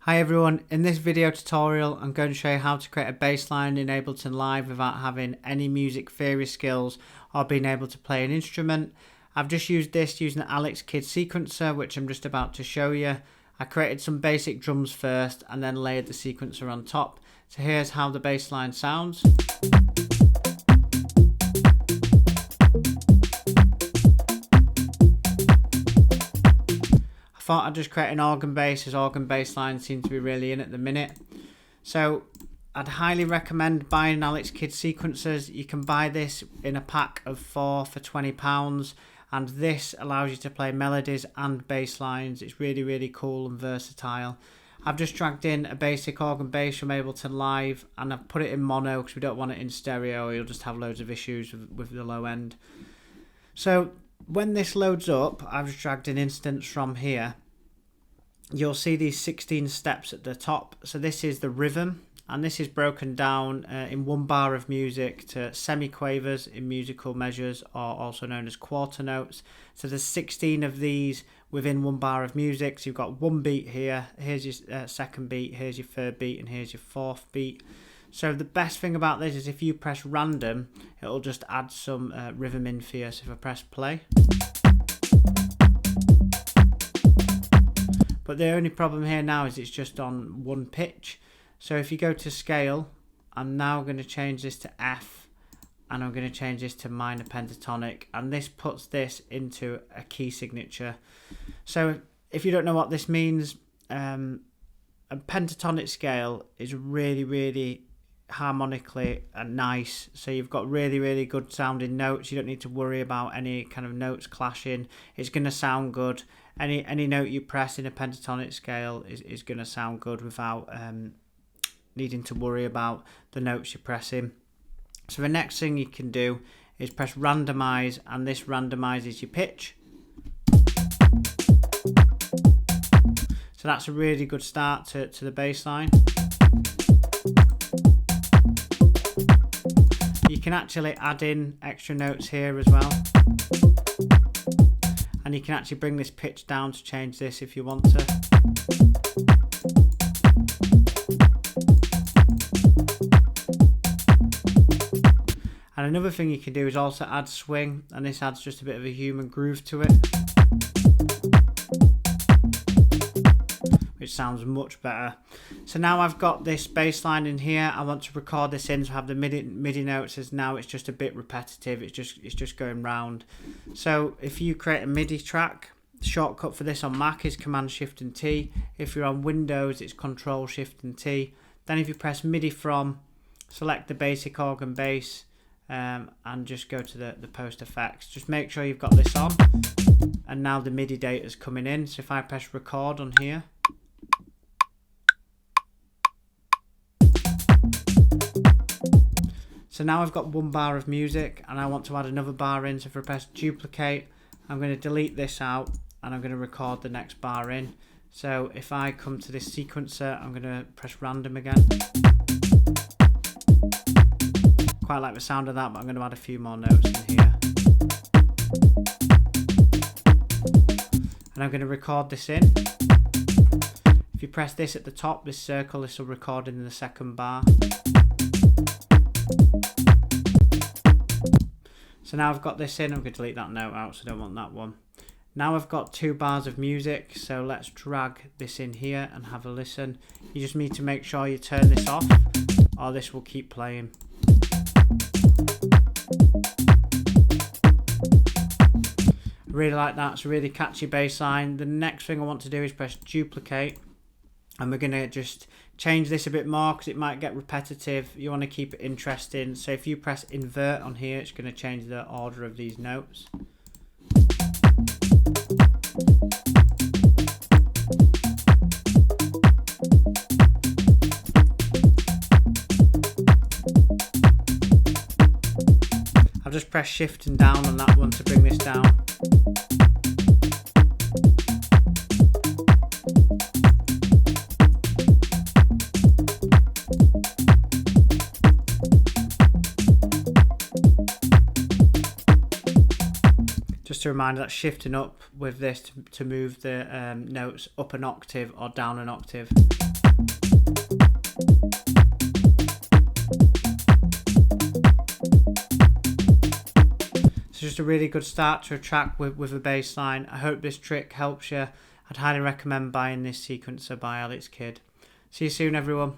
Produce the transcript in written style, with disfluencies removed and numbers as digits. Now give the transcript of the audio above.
Hi everyone, in this video tutorial I'm going to show you how to create a bass line in Ableton Live without having any music theory skills or being able to play an instrument. I've just used this using the Alex Kidd sequencer, which I'm just about to show you. I created some basic drums first and then layered the sequencer on top. So here's how the bass line sounds. I thought I'd just create an organ bass, as organ bass lines seem to be really in at the minute. So I'd highly recommend buying Alex Kidd sequencers. You can buy this in a pack of 4 for £20, and this allows you to play melodies and bass lines. It's really cool and versatile. I've just dragged in a basic organ bass from Ableton Live and I've put it in mono because we don't want it in stereo, you'll just have loads of issues with the low end. So when this loads up, I've just dragged an instance from here. You'll see these 16 steps at the top. So this is the rhythm, and this is broken down in 1 bar of music to semiquavers in musical measures, or also known as quarter notes. So there's 16 of these within 1 bar of music. So you've got 1 beat here, here's your second beat, here's your third beat, and here's your fourth beat. So the best thing about this is if you press random, it'll just add some rhythm in for you. So if I press play. But the only problem here now is it's just on 1 pitch. So if you go to scale, I'm now going to change this to F, and I'm going to change this to minor pentatonic, and this puts this into a key signature. So if you don't know what this means, a pentatonic scale is really harmonically nice. So you've got really good sounding notes. You don't need to worry about any kind of notes clashing. It's going to sound good. Any note you press in a pentatonic scale is going to sound good without needing to worry about the notes you're pressing. So the next thing you can do is press randomize, and this randomizes your pitch. So that's a really good start to the bass line. You can actually add in extra notes here as well, and you can actually bring this pitch down to change this if you want to. And another thing you can do is also add swing, and this adds just a bit of a human groove to it, which sounds much better. So now I've got this bass line in here. I want to record this in, so I have the MIDI notes, as now it's just a bit repetitive. It's just going round. So if you create a MIDI track, the shortcut for this on Mac is Command Shift and T. If you're on Windows, it's Control Shift and T. Then if you press MIDI from, select the basic organ bass, and just go to the post effects. Just make sure you've got this on, and now the MIDI data is coming in. So if I press record on here, so now I've got 1 bar of music and I want to add another bar in. So if I press duplicate, I'm going to delete this out and I'm going to record the next bar in. So if I come to this sequencer, I'm going to press random again. Quite like the sound of that, but I'm going to add a few more notes in here. And I'm going to record this in. If you press this at the top, this circle, this will record in the second bar. So now I've got this in, I'm going to delete that note out, so I don't want that one. Now I've got 2 bars of music, so let's drag this in here and have a listen. You just need to make sure you turn this off, or this will keep playing. I really like that. It's a really catchy bass line. The next thing I want to do is press duplicate, and we're going to just change this a bit more because it might get repetitive. You want to keep it interesting. So if you press invert on here, it's going to change the order of these notes. I'll just press shift and down on that one to bring this down. just a reminder that shifting up with this to move the notes up an octave or down an octave. So just a really good start to a track with a bass line. I hope this trick helps you. I'd highly recommend buying this sequencer by Alex Kidd. See you soon, everyone.